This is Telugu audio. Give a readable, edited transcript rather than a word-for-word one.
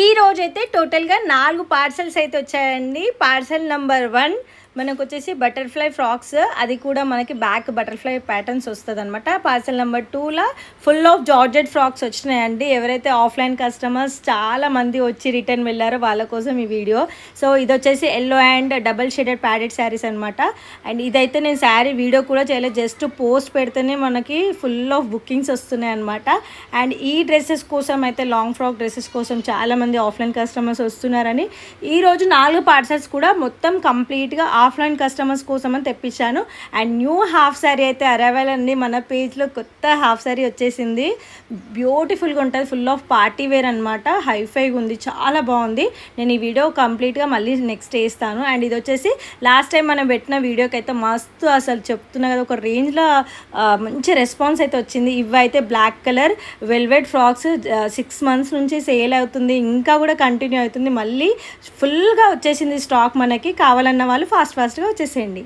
ఈ రోజైతే టోటల్‌గా 4 పార్సెల్స్ అయితే వచ్చాయండి. పార్సెల్ నంబర్ 1 మనకొచ్చేసి బటర్‌ఫ్లై ఫ్రాక్స్, అది కూడా మనకి బ్యాక్ బటర్‌ఫ్లై ప్యాటర్న్స్ వస్తదనమాట. పార్సెల్ నంబర్ 2ల ఫుల్ ఆఫ్ జార్జెట్ ఫ్రాక్స్ వచ్చినాయండి. ఎవరైతే ఆఫ్‌లైన్ కస్టమర్స్ చాలా మంది వచ్చి రిటర్న్ వెళ్లారో వాళ్ళ కోసం ఈ వీడియో. సో ఇదొచ్చేసి yellow and double shaded padded saris అనమాట. అండ్ ఇదైతే నేను శారీ వీడియో కూడా చేయలేదు, జస్ట్ పోస్ట్ పెడితేనే మనకి ఫుల్ ఆఫ్ బుకింగ్స్ వస్తున్నాయన్నమాట. అండ్ ఈ డ్రెస్సెస్ కోసం అయితే లాంగ్ ఫ్రాక్ డ్రెస్సెస్ కోసం చాలామంది ఆఫ్‌లైన్ కస్టమర్స్ వస్తున్నారని ఈరోజు 4 పార్సెల్స్ కూడా మొత్తం కంప్లీట్‌గా ఆఫ్‌లైన్ కస్టమర్స్ కోసం అని తెప్పించాను. అండ్ న్యూ హాఫ్ శారీ అయితే అరైవల్ అండి. మన పేజ్లో కొత్త హాఫ్ శారీ వచ్చేసింది. బ్యూటిఫుల్గా ఉంటుంది, ఫుల్ ఆఫ్ పార్టీ వేర్ అనమాట. హైఫైగా ఉంది, చాలా బాగుంది. నేను ఈ వీడియో కంప్లీట్గా మళ్ళీ నెక్స్ట్ వేస్తాను. అండ్ ఇది వచ్చేసి లాస్ట్ టైం మనం పెట్టిన వీడియోకి అయితే మస్తు, అసలు చెప్తున్నా కదా, ఒక రేంజ్లో మంచి రెస్పాన్స్ అయితే వచ్చింది. ఇవైతే black colour velvet frocks 6 months నుంచి సేల్ అవుతుంది, ఇంకా కూడా కంటిన్యూ అవుతుంది. మళ్ళీ ఫుల్గా వచ్చేసింది స్టాక్. మనకి కావాలన్న వాళ్ళు ఫాస్ట్గా వచ్చేసేయండి.